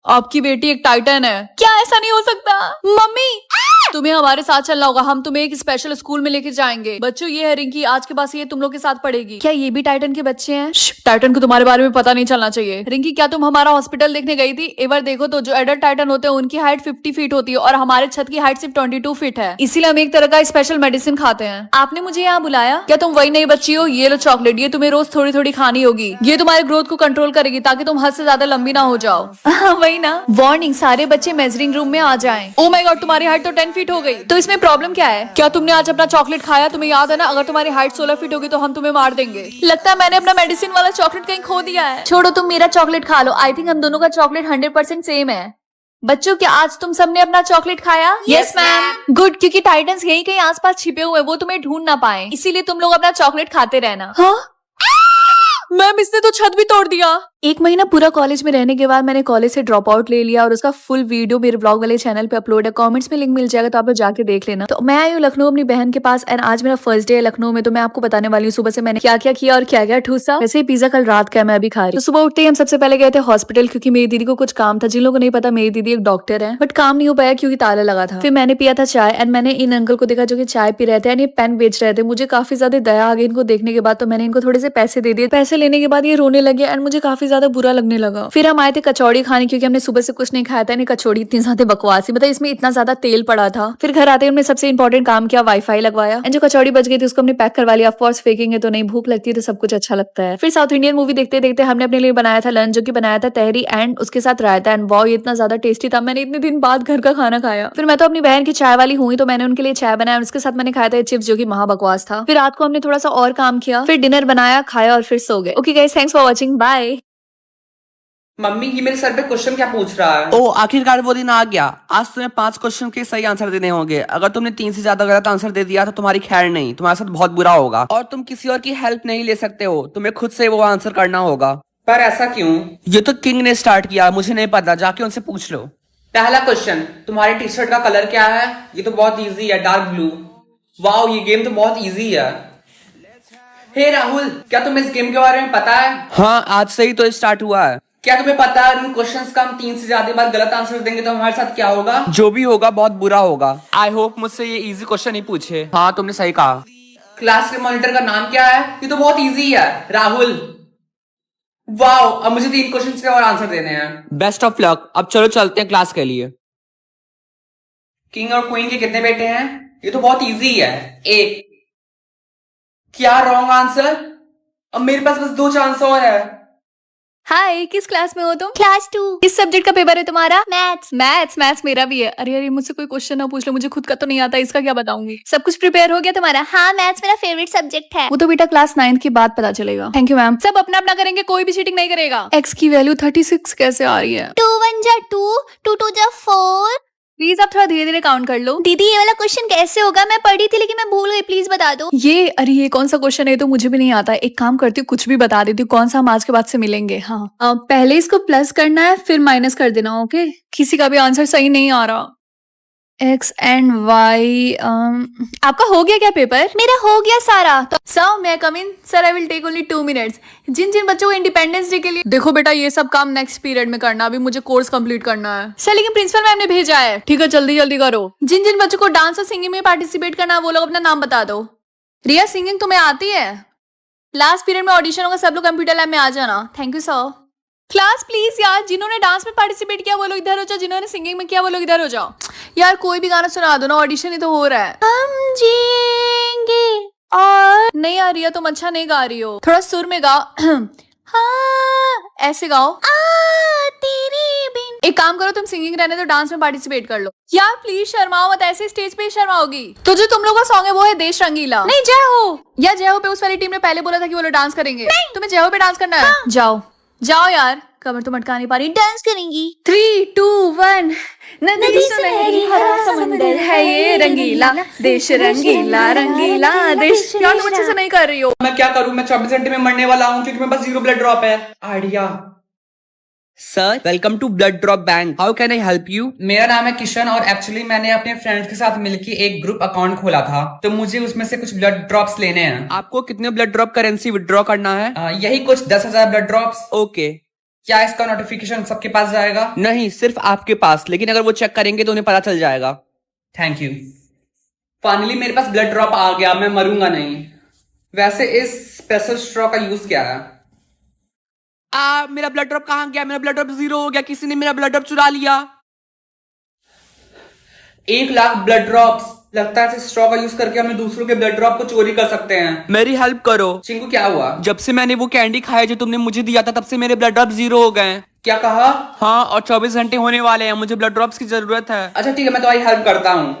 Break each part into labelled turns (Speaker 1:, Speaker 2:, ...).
Speaker 1: आपकी बेटी एक टाइटन है। क्या ऐसा नहीं हो सकता? मम्मी तुम्हें हमारे साथ चलना होगा, हम तुम्हें एक स्पेशल स्कूल में लेके जाएंगे। बच्चों ये है रिंकी, आज के बाद ये तुम लोग के साथ पढ़ेगी। क्या ये भी टाइटन के बच्चे हैं? टाइटन को तुम्हारे बारे में पता नहीं चलना चाहिए। रिंकी क्या तुम हमारा हॉस्पिटल देखने गई थी? एक बार देखो तो जो एडल्ट टाइटन होते हैं उनकी हाइट 50 फीट होती है और हमारे छत की हाइट सिर्फ 22 फीट है, इसीलिए हम एक तरह का स्पेशल मेडिसिन खाते हैं। आपने मुझे यहाँ बुलाया? क्या तुम वही नई बच्ची हो? ये लो चॉकलेट, ये तुम्हें रोज थोड़ी थोड़ी खानी होगी। ये तुम्हारे ग्रोथ को कंट्रोल करेगी ताकि तुम हद से ज्यादा लंबी ना हो जाओ। वही ना। वार्निंग, सारे बच्चे मेजरिंग रूम में आ जाएं। ओ माय गॉड, तुम्हारी हाइट तो 10 फीट हो गई, तो इसमें प्रॉब्लम क्या है? क्या तुमने आज अपना चॉकलेट खाया? तुम्हें याद है ना, अगर तुम्हारी हाइट 16 फीट होगी तो हम तुम्हें मार देंगे। लगता है मैंने अपना मेडिसिन वाला चॉकलेट कहीं खो दिया है। छोड़ो, तुम मेरा चॉकलेट खा लो। आई थिंक हम दोनों का चॉकलेट 100% सेम है। बच्चों क्या आज तुम सबने अपना चॉकलेट खाया? Yes ma'am. गुड, क्योंकि टाइटन्स यहीं कहीं आसपास छिपे हुए हैं, वो तुम्हें ढूंढ ना पाए, इसीलिए तुम लोग अपना चॉकलेट खाते रहना। हाँ मैम, इसने तो छत भी तोड़ दिया। एक महीना पूरा कॉलेज में रहने के बाद मैंने कॉलेज से ड्रॉप आउट ले लिया और उसका फुल वीडियो मेरे ब्लॉग वाले चैनल पे अपलोड है। कमेंट्स में लिंक मिल जाएगा तो आप लोग जाके देख लेना। तो मैं आई हूँ लखनऊ अपनी बहन के पास एंड आज मेरा फर्स्ट डे है लखनऊ में, तो मैं आपको बताने वाली हूँ सुबह से मैंने क्या क्या किया और क्या क्या ठूसा। वैसे ही पिज्जा कल रात का मैं अभी खा रही। तो सुबह उठते ही हम सबसे पहले गए थे हॉस्पिटल, क्योंकि मेरी दीदी को कुछ काम था। जिन लोगों को नहीं पता, मेरी दीदी एक डॉक्टर है, बट काम नहीं हो पाया क्योंकि ताला लगा था। फिर मैंने पिया था चाय एंड मैंने इन अंकल को देखा जो कि चाय पी रहे थे एंड ये पेन बेच रहे थे। मुझे काफी ज्यादा दया आ गई इनको देखने के बाद, तो मैंने इनको थोड़े से पैसे दे दिए। पैसे लेने के बाद ये रोने लगे एंड मुझे काफी ज्यादा बुरा लगने लगा। फिर हम आए थे कचौड़ी खाने, क्योंकि हमने सुबह से कुछ नहीं खाया था। कचौड़ी इतनी ज्यादा बकवास, मतलब इसमें इतना ज्यादा तेल पड़ा था। फिर घर आते हमने सबसे इंपॉर्टेंट काम किया, वाईफाई लगवाया एंड जो कचौड़ी बच गई थी उसको हमने पैक करवा लिया। ऑफकोर्स फेंकेंगे तो नहीं, भूख लगती है तो सब कुछ अच्छा लगता है। फिर साउथ इंडियन मूवी देखते देखते हमने अपने लिए बनाया था लंच, जो कि बनाया था तहरी एंड उसके साथ रायता एंड वाओ, ये इतना ज्यादा टेस्टी था। मैंने इतने दिन बाद घर का खाना खाया। फिर मैं तो अपनी बहन की चाय वाली हुई, तो मैंने उनके लिए चाय बनाया और उसके साथ मैंने खाया था चिप्स, जो कि महा बकवास था। फिर रात को हमने थोड़ा सा और काम किया, फिर डिनर बनाया, खाया और फिर सो गए। Okay guys, thanks for watching, bye.
Speaker 2: Mummy ये मेरे सर पे क्वेश्चन क्या पूछ रहा है?
Speaker 3: ओ आखिरकार वो दिन आ गया। आज तुम्हें 5 क्वेश्चन के सही आंसर देने होंगे। अगर तुमने 3 से ज्यादा गलत आंसर दे दिया तो तुम्हारी खैर नहीं, तुम्हारे साथ बहुत बुरा होगा और तुम किसी और की हेल्प नहीं ले सकते हो। तुम्हें खुद से वो आंसर करना होगा।
Speaker 2: पर ऐसा क्यों?
Speaker 3: ये तो किंग ने स्टार्ट किया, मुझे नहीं पता, जाके उनसे पूछ लो।
Speaker 2: पहला क्वेश्चन, तुम्हारी टी शर्ट का कलर क्या है? ये तो बहुत इजी है, डार्क ब्लू। वाओ, ये गेम तो बहुत इजी है। हे राहुल, क्या तुम्हें इस गेम के बारे में पता है?
Speaker 3: हाँ, आज से ही तो स्टार्ट हुआ है।
Speaker 2: क्या तुम्हें पता है इन क्वेश्चंस का हम 3 से ज्यादा बार गलत आंसर देंगे तो हमारे साथ क्या होगा?
Speaker 3: जो भी होगा बहुत बुरा होगा। आई होप मुझसे ये इजी क्वेश्चन ही पूछे। हाँ, तुमने सही कहा।
Speaker 2: क्लास के मॉनिटर का नाम क्या है? ये तो बहुत इजी है, राहुल। वाओ, अब मुझे 3 क्वेश्चंस के और आंसर देने हैं।
Speaker 3: Best of luck. अब चलो चलते हैं क्लास के लिए।
Speaker 2: किंग और क्वीन के कितने बेटे हैं? ये तो बहुत इजी है, 1। क्या रॉन्ग आंसर? अब मेरे पास बस 2 चांस और है।
Speaker 1: हाय, किस क्लास में हो तुम? क्लास 2। किस सब्जेक्ट का पेपर है तुम्हारा? मैथ्स। मैथ्स मेरा भी है। अरे अरे, मुझसे कोई क्वेश्चन ना पूछ लो, मुझे खुद का तो नहीं आता, इसका क्या बताऊंगी। सब कुछ प्रिपेयर हो गया तुम्हारा? हाँ, मैथ्स मेरा फेवरेट सब्जेक्ट है। वो तो बेटा क्लास 9th के बाद पता चलेगा। Thank you ma'am. सब अपना अपना करेंगे, कोई भी चीटिंग नहीं करेगा। एक्स की वैल्यू 36 कैसे आ रही है?
Speaker 4: 2 1 जा 2, 2 2 जा 4।
Speaker 1: प्लीज आप थोड़ा धीरे धीरे काउंट कर लो।
Speaker 4: दीदी ये वाला क्वेश्चन कैसे होगा? मैं पढ़ी थी लेकिन मैं भूल गई, प्लीज बता दो।
Speaker 1: ये कौन सा क्वेश्चन है? तो मुझे भी नहीं आता। एक काम करती हूँ, कुछ भी बता देती हूँ। कौन सा हम आज के बाद से मिलेंगे? हाँ, पहले इसको प्लस करना है, फिर माइनस कर देना। ओके, किसी का भी आंसर सही नहीं आ रहा। X and Y. आपका हो गया क्या पेपर?
Speaker 4: मेरा हो गया सारा।
Speaker 1: तो सर मैं come in? Sir I will take only 2 minutes. जिन जिन बच्चों को इंडिपेंडेंस डे के लिए, देखो बेटा ये सब काम नेक्स्ट पीरियड में करना, अभी मुझे कोर्स कंप्लीट करना है। सर लेकिन प्रिंसिपल मैम ने भेजा है। ठीक है, जल्दी जल्दी करो। जिन जिन बच्चों को डांस और सिंगिंग में पार्टिसिपेट करना है वो लोग अपना नाम बता दो। रिया, सिंगिंग तुम्हें आती है? लास्ट पीरियड में ऑडिशन होगा, सब लोग कंप्यूटर लैब में आ जाना। Thank you sir. Class please यार, जिन्होंने डांस में पार्टिसिपेट किया वो लोग इधर हो जाओ, जिन्होंने सिंगिंग में किया वो लोग इधर हो जाओ। यार कोई भी गाना सुना दो ना, ऑडिशन ही तो हो रहा है।
Speaker 4: हम जिएंगे
Speaker 1: और नहीं यार रिया, तुम अच्छा नहीं गा रही हो, थोड़ा सुर में गाओ। हाँ ऐसे गाओ।
Speaker 4: तेरे बिन।
Speaker 1: एक काम करो, तुम सिंगिंग रहने तो डांस में पार्टिसिपेट कर लो। यार प्लीज शर्माओ मत, ऐसे स्टेज पे शर्माओगी। तो जो तुम लोगों का सॉन्ग है वो है देश रंगीला। नहीं जय हो। या जय हो पे उस वाली टीम ने पहले बोला था कि वो लोग डांस करेंगे। तुम्हें जय हो पे डांस करना है?
Speaker 4: हाँ।
Speaker 1: जाओ जाओ यार, कमर तो मटका नहीं पा रही।
Speaker 4: डांस करेंगी।
Speaker 1: 3 2 1। नदी सुनहरी हरा समंदर है ये रंगीला देश, रंगीला रंगीला देश। यार तुम अच्छे से नहीं कर रही हो।
Speaker 2: मैं क्या करूं? मैं 24 घंटे में मरने वाला हूं क्योंकि मेरे पास 0 ब्लड ड्रॉप है। Idea.
Speaker 3: Sir welcome to blood drop bank, how can I help you?
Speaker 2: मेरा नाम है किशन और एक्चुअली मैंने अपने फ्रेंड्स के साथ मिलकर एक ग्रुप अकाउंट खोला था, तो मुझे उसमें से कुछ ब्लड ड्रॉप्स लेने हैं।
Speaker 3: आपको कितने ब्लड ड्रॉप करेंसी विड्रॉ करना है?
Speaker 2: यही कुछ 10,000 ब्लड ड्रॉप्स।
Speaker 3: ओके,
Speaker 2: क्या इसका नोटिफिकेशन सबके पास जाएगा?
Speaker 3: नहीं, सिर्फ आपके पास, लेकिन अगर वो चेक करेंगे तो उन्हें पता चल जाएगा।
Speaker 2: Thank you. फाइनली मेरे पास ब्लड ड्रॉप आ गया, मैं मरूंगा नहीं। वैसे इस स्पेशल स्ट्रॉ का यूज क्या है?
Speaker 3: मेरा ब्लड ड्रॉप कहाँ गया? मेरा ब्लड ड्रॉप 0 हो गया, किसी ने मेरा ब्लड ड्रॉप चुरा लिया।
Speaker 2: 1,00,000 ब्लड ड्रॉप्स। लगता है इस स्ट्रॉ का यूज करके हम दूसरों के ब्लड ड्रॉप को चोरी कर सकते हैं।
Speaker 3: मेरी हेल्प करो।
Speaker 2: चिंकू क्या हुआ?
Speaker 3: जब से मैंने वो कैंडी खाया जो तुमने मुझे दिया था, तब से मेरे ब्लड ड्रॉप 0 हो गए।
Speaker 2: क्या कहा?
Speaker 3: हाँ, और 24 घंटे होने वाले हैं, मुझे ब्लड ड्रॉप्स की जरूरत है।
Speaker 2: अच्छा ठीक है, मैं तुम्हारी हेल्प करता हूँ।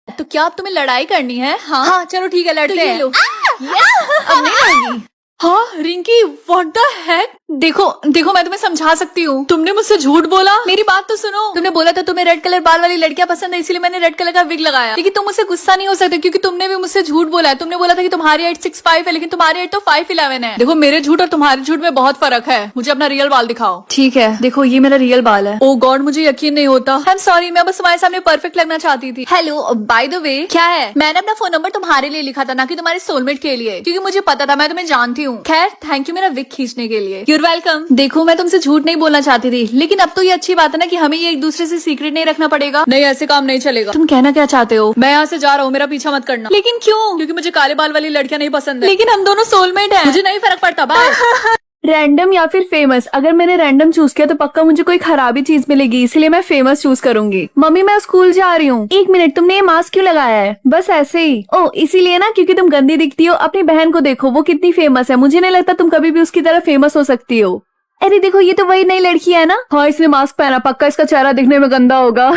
Speaker 1: तो क्या अब तुम्हें लड़ाई करनी है? हाँ चलो ठीक है, लड़ते हैं।
Speaker 4: अब नहीं लड़ूंगी।
Speaker 1: हाँ रिंकी, व्हाट द हेक? देखो देखो, मैं तुम्हें समझा सकती हूँ। तुमने मुझसे झूठ बोला। मेरी बात तो सुनो। तुमने बोला था तुम्हें रेड कलर बाल वाली लड़कियां पसंद है, इसलिए मैंने रेड कलर का विग लगाया। लेकिन तुम मुझसे गुस्सा नहीं हो सकते, क्योंकि तुमने भी मुझसे झूठ बोला है। तुमने बोला था कि तुम्हारी हाइट 6'5" है, लेकिन तुम्हारी हाइट तो 5'11" है। देखो, मेरे झूठ और तुम्हारे झूठ में बहुत फर्क है। मुझे अपना रियल बाल दिखाओ। ठीक है, देखो ये मेरा रियल बाल है। ओ गॉड, मुझे यकीन नहीं होता। आई एम सॉरी, मैं बस तुम्हारे सामने परफेक्ट लगना चाहती थी। हेलो, बाय द वे, क्या है? मैंने अपना फोन नंबर तुम्हारे लिए लिखा था, ना कि तुम्हारे सोलमेट के लिए, क्योंकि मुझे पता था मैं तुम्हें जानती हूँ। खैर, थैंक यू मेरा विग खींचने के लिए। You're welcome. देखो, मैं तुमसे झूठ नहीं बोलना चाहती थी, लेकिन अब तो ये अच्छी बात है ना कि हमें ये एक दूसरे से सीक्रेट नहीं रखना पड़ेगा। नहीं, ऐसे काम नहीं चलेगा। तुम कहना क्या चाहते हो? मैं यहाँ से जा रहा हूँ, मेरा पीछा मत करना। लेकिन क्यों? क्योंकि मुझे काले बाल वाली लड़कियां नहीं पसंद है। लेकिन हम दोनों सोलमेट हैं। मुझे नहीं फर्क पड़ता। बाय।
Speaker 5: रैंडम या फिर फेमस? अगर मैंने रैंडम चूज किया तो पक्का मुझे कोई खराबी चीज मिलेगी, इसलिए मैं फेमस चूज करूंगी। मम्मी, मैं स्कूल जा रही हूँ। 1 मिनट, तुमने ये मास्क क्यों लगाया है? बस ऐसे ही। ओ, इसीलिए ना, क्योंकि तुम गंदी दिखती हो। अपनी बहन को देखो, वो कितनी फेमस है। मुझे नहीं लगता तुम कभी भी उसकी तरह फेमस हो सकती हो। अरे देखो, ये तो वही नई लड़की है ना? हाँ, इसने मास्क पहना, पक्का इसका चेहरा दिखने में गंदा होगा।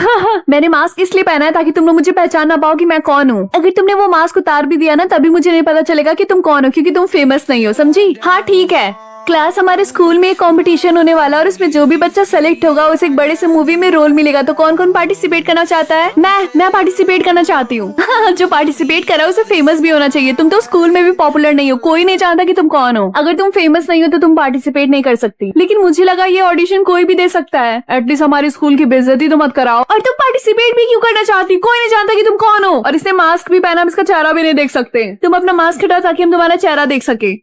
Speaker 5: मैंने मास्क इसलिए पहना है ताकि तुम लोग मुझे पहचान ना पाओ कि मैं कौन हूँ। अगर तुमने वो मास्क उतार भी दिया ना, तभी मुझे नहीं पता चलेगा कि तुम कौन हो, क्योंकि तुम फेमस नहीं हो, समझी? हाँ ठीक है। क्लास, हमारे स्कूल में एक कंपटीशन होने वाला है और उसमें जो भी बच्चा सेलेक्ट होगा उसे एक बड़े से मूवी में रोल मिलेगा। तो कौन कौन पार्टिसिपेट करना चाहता है? मैं पार्टिसिपेट करना चाहती हूँ। जो पार्टिसिपेट कर रहा है उसे फेमस भी होना चाहिए। तुम तो स्कूल में भी पॉपुलर नहीं हो, कोई नहीं जानता कि तुम कौन हो। अगर तुम फेमस नहीं हो तो तुम पार्टिसिपेट नहीं कर सकती। लेकिन मुझे लगा ये ऑडिशन कोई भी दे सकता है। एटलीस्ट हमारे स्कूल की बेइज्जती तो मत कराओ। और तुम पार्टिसिपेट भी क्यों करना चाहती? कोई नहीं जानता कि तुम कौन हो। और इसने मास्क भी पहना, हम इसका चेहरा भी नहीं देख सकते। तुम अपना मास्क हटाओ ताकि हम तुम्हारा चेहरा देख सके।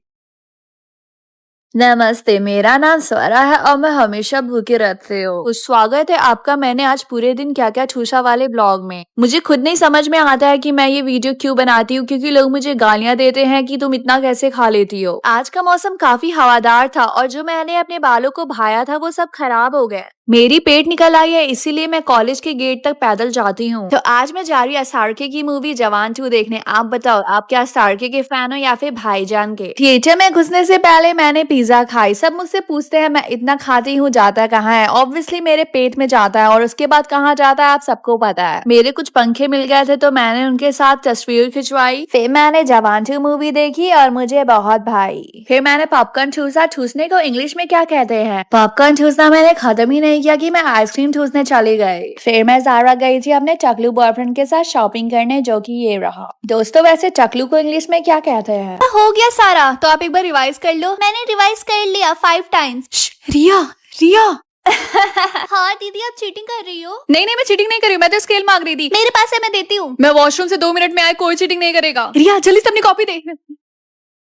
Speaker 1: नमस्ते, मेरा नाम स्वरा है और मैं हमेशा भूखे रहती हूँ। स्वागत है आपका मैंने आज पूरे दिन क्या क्या ठूसा वाले ब्लॉग में। मुझे खुद नहीं समझ में आता है कि मैं ये वीडियो क्यों बनाती हूँ, क्योंकि लोग मुझे गालियाँ देते हैं कि तुम इतना कैसे खा लेती हो। आज का मौसम काफी हवादार था और जो मैंने अपने बालों को भाया था वो सब खराब हो गए। मेरी पेट निकल आई है, इसीलिए मैं कॉलेज के गेट तक पैदल जाती हूँ। तो आज मैं जा रही हूँ एसआरके की मूवी जवान 2 देखने। आप बताओ, आप क्या एसआरके के फैन हो या फिर भाईजान के? थिएटर में घुसने से पहले मैंने पिज्जा खाई। सब मुझसे पूछते हैं मैं इतना खाती हूँ, जाता कहाँ है? ऑब्वियसली मेरे पेट में जाता है, और उसके बाद कहाँ जाता है आप सबको पता है। मेरे कुछ पंखे मिल गए थे तो मैंने उनके साथ तस्वीर खिंचवाई। फिर मैंने जवान 2 मूवी देखी और मुझे बहुत भाई। फिर मैंने पॉपकॉर्न ठूसा। ठूसने को इंग्लिश में क्या कहते हैं? पॉपकॉर्न ठूसना मैंने खत्म ही नहीं किया कि मैं आइसक्रीम ठूसने चली गई। फिर मैं ज़ारा गई थी अपने टकलू बॉयफ्रेंड के साथ शॉपिंग करने, जो कि ये रहा। दोस्तों, वैसे टकलू को इंग्लिश में क्या कहते हैं?
Speaker 4: हो गया सारा, तो आप एक बार रिवाइज कर लो। मैंने रिवाइज कर लिया 5 टाइम्स।
Speaker 1: रिया, रिया।
Speaker 4: हाँ दीदी, आप चीटिंग कर रही हो?
Speaker 1: नहीं नहीं, मैं चीटिंग नहीं कर रही हूँ, मैं तो स्केल मांग रही थी।
Speaker 4: मेरे पास है, मैं देती हूँ।
Speaker 1: मैं वॉशरूम से 2 मिनट में आए, कोई चीटिंग नहीं करेगा। रिया जल्दी से अपनी कॉपी दे।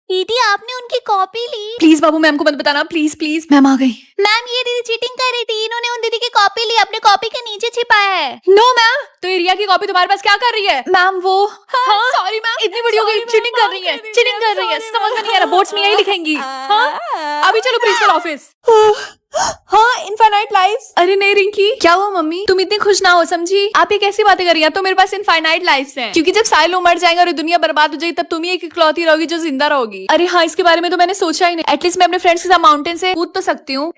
Speaker 4: दीदी, आपने उनकी कॉपी ली?
Speaker 1: प्लीज बाबू, मैम को मत बताना, प्लीज प्लीज। मैम आ गई।
Speaker 4: मैम, ये दीदी चीटिंग कर रही थी। इन्होंने उन दीदी की कॉपी ली, अपने कॉपी के नीचे छिपाया है।
Speaker 1: नो मैम, तो ये रिया की कॉपी तुम्हारे पास क्या कर रही है? मैम वो, हाँ सॉरी मैम, इतनी बड़ी हो गई, चीटिंग कर रही है, चीटिंग कर रही है। समझ में नहीं आ रहा, बोर्ड्स में यही लिखेंगी। हाँ अभी चलो प्रिंसिपल ऑफिस। हाँ, इनफाइनाइट लाइफ्स। अरे नहीं रिंकी, क्या हुआ मम्मी? तुम इतनी खुश ना हो, समझी? आप ये कैसी बातें कर रही हैं? तो मेरे पास इनफाइनाइट लाइफ्स हैं, क्योंकि जब सारे लोग मर जाएंगे और दुनिया बर्बाद हो जाएगी, तब तुम ही एक इकलौती रहोगी जो जिंदा रहोगी। अरे हाँ, इसके बारे में तो मैंने सोचा ही नहीं। एटलीस्ट मैं अपने फ्रेंड्स के साथ माउंटेन से कूद तो सकती हूँ।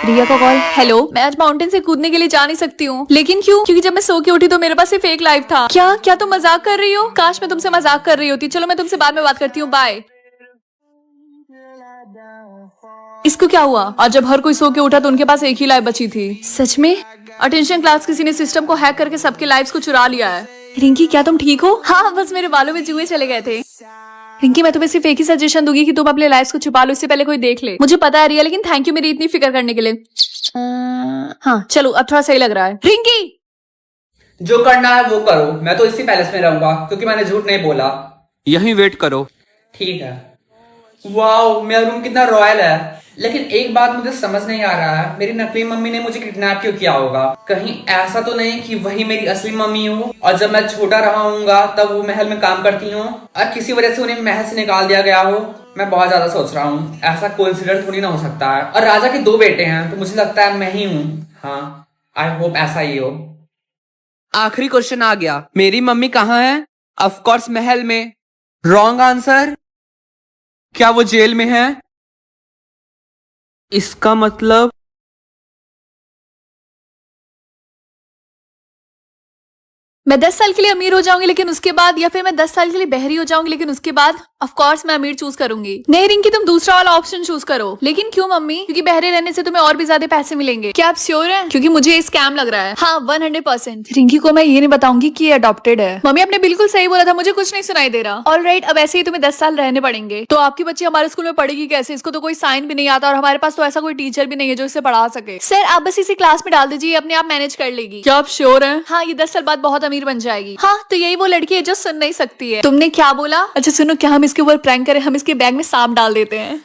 Speaker 1: रिया का कॉल। हेलो, मैं आज माउंटेन से कूदने के लिए जा नहीं सकती हूँ। लेकिन क्यों? क्योंकि जब मैं सो के उठी तो मेरे पास सिर्फ एक लाइफ था। क्या क्या तुम मजाक कर रही हो? काश मैं तुमसे मजाक कर रही होती। चलो मैं तुमसे बाद में बात करती हूँ, बाय। इसको क्या हुआ? और जब हर कोई सो के उठा तो उनके पास एक ही लाइफ बची थी। सच में? अटेंशन क्लास, किसी ने सिस्टम को हैक करके सबके लाइफ्स को चुरा लिया है। रिंकी, क्या तुम ठीक हो? हाँ, बस मेरे बालों में जुए चले गए थे। रिंकी, मैं तुम्हें सिर्फ एक ही सजेशन दूंगी कि तुम अपने लाइफ्स को छुपा लो, इससे पहले कोई देख ले। मुझे पता है रिया, लेकिन थैंक यू मेरी इतनी फिक्र करने के लिए। हाँ चलो, अब थोड़ा सही लग रहा है। रिंकी,
Speaker 2: जो करना है वो करो, मैं तो इसी पैलेस में रहूंगा क्योंकि मैंने झूठ नहीं बोला।
Speaker 3: यहीं वेट करो।
Speaker 2: ठीक है। वाओ, मेरा रूम कितना रॉयल है। लेकिन एक बात मुझे समझ नहीं आ रहा है, मेरी नकली मम्मी ने मुझे किडनैप क्यों किया होगा? कहीं ऐसा तो नहीं कि वही मेरी असली मम्मी हो और जब मैं छोटा रहा हूँगा तब वो महल में काम करती हो और किसी वजह से उन्हें महल से निकाल दिया गया हो। मैं बहुत ज्यादा सोच रहा हूँ, ऐसा कोइंसिडेंस थोड़ी ना हो सकता है। और राजा के 2 बेटे हैं तो मुझे लगता है मैं ही हूँ। हाँ, आई होप ऐसा ही हो।
Speaker 3: आखिरी क्वेश्चन आ गया, मेरी मम्मी कहाँ है? ऑफ कोर्स महल में। Wrong answer. क्या वो जेल में है? इसका मतलब
Speaker 1: मैं 10 साल के लिए अमीर हो जाऊंगी लेकिन उसके बाद, या फिर मैं 10 साल के लिए बहरी हो जाऊंगी लेकिन उसके बाद ऑफ कोर्स मैं अमीर चूज करूंगी। नहीं रिंकी, तुम दूसरा वाला ऑप्शन चूज करो। लेकिन क्यों मम्मी? क्योंकि बहरे रहने से तुम्हें और भी ज्यादा पैसे मिलेंगे। क्या आप श्योर हैं? क्योंकि मुझे ये स्कैम लग रहा है। हाँ 100%। रिंकी को मैं ये नहीं बताऊंगी कि ये अडॉप्टेड है। मम्मी आपने बिल्कुल सही बोला था, मुझे कुछ नहीं सुनाई दे रहा। ऑलराइट, अब ऐसे ही तुम्हें 10 साल रहने पड़ेंगे। तो आपकी बच्ची हमारे स्कूल में पढ़ेगी कैसे? इसको तो कोई साइन भी नहीं आता और हमारे पास तो ऐसा कोई टीचर भी नहीं है जो इसे पढ़ा सके। सर आप बस इसी क्लास में डाल दीजिए, अपने आप मैनेज कर लेगी। क्या आप श्योर हैं? हाँ, ये 10 साल बाद बहुत अमीर बन जाएगी। हाँ तो यही वो लड़की है जो सुन नहीं सकती है। तुमने क्या बोला? अच्छा सुनो, क्या हम इसके ऊपर प्रैंक करें? हम इसके बैग में सांप डाल देते हैं।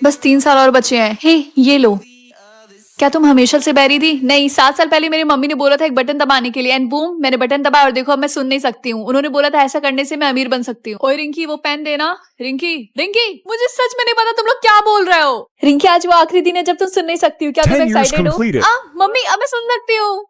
Speaker 1: बस 3 साल और बचे हैं। हे ये लो। क्या तुम हमेशा से बहरी थी? नहीं, 7 साल पहले मेरी मम्मी ने बोला था एक बटन दबाने के लिए एंड बूम, मैंने बटन दबाया और देखो अब मैं सुन नहीं सकती हूँ। उन्होंने बोला था ऐसा करने से मैं अमीर बन सकती हूँ। ओए रिंकी वो पेन देना। रिंकी रिंकी, मुझे सच में नहीं पता तुम लोग क्या बोल रहे हो। रिंकी आज वो आखिरी दिन है जब तुम सुन नहीं सकती हो। क्या तुम
Speaker 6: 10 years
Speaker 1: एक्साइटेड हो?
Speaker 6: completed.
Speaker 1: मम्मी अब मैं सुन सकती हूँ।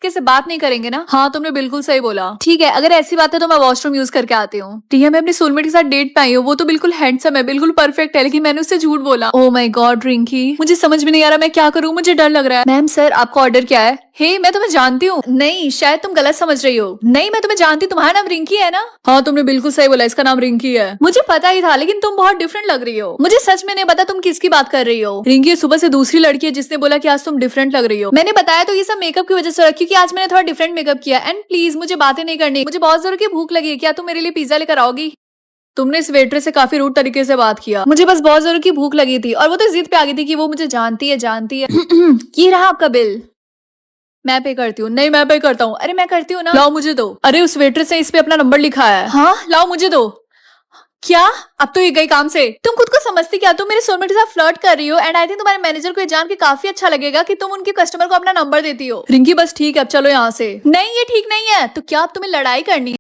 Speaker 1: किससे बात नहीं करेंगे ना? हाँ तुमने बिल्कुल सही बोला। ठीक है, अगर ऐसी बात है तो मैं वॉशरूम यूज करके आती हूँ। टिया मैं अपने सोलमेट के साथ डेट पे आई हूँ। वो तो बिल्कुल हैंडसम है, बिल्कुल परफेक्ट है, लेकिन मैंने उससे झूठ बोला। ओह माय गॉड रिंकी, मुझे समझ में नहीं आ रहा मैं क्या करूँ, मुझे डर लग रहा है। मैम सर आपका ऑर्डर क्या है? हे मैं तुम्हें जानती हूँ। नहीं शायद तुम गलत समझ रही हो। नहीं मैं तुम्हें जानती हूँ, तुम्हारा नाम रिंकी है ना? हाँ तुमने बिल्कुल सही बोला, इसका नाम रिंकी है। मुझे पता ही था, लेकिन तुम बहुत डिफरेंट लग रही हो। मुझे सच में नहीं पता तुम किसकी बात कर रही हो। रिंकी सुबह से दूसरी लड़की है जिसने बोला कि आज तुम डिफरेंट लग रही हो। मैंने बताया तो ये सब मेकअप की वजह से, क्योंकि आज मैंने थोड़ा डिफरेंट मेकअप किया। एंड प्लीज मुझे बातें नहीं करनी, मुझे बहुत जोर की भूख लगी है। क्या तुम मेरे लिए पिज्जा लेकर आओगी? तुमने इस वेट्रेस से काफी रूड तरीके से बात किया। मुझे बस बहुत जोर की भूख लगी थी और वो तो जिद पे आ गई थी कि वो मुझे जानती है। ये रहा आपका बिल। मैं पे करती हूँ। नहीं मैं पे करता हूँ। अरे मैं करती हूँ ना, लाओ मुझे दो। अरे उस वेट्रेस ने इस पे अपना नंबर लिखा है। हाँ लाओ मुझे दो। क्या? अब तो ये गई काम से। तुम खुद को समझती क्या? तुम मेरे सोलमेट के साथ फ्लर्ट कर रही हो एंड आई थिंक तुम्हारे मैनेजर को ये जान के काफी अच्छा लगेगा कि तुम उनके कस्टमर को अपना नंबर देती हो। रिंकी बस ठीक है, अब चलो यहाँ से। नहीं ये ठीक नहीं है। तो क्या अब तुम्हें लड़ाई करनी है?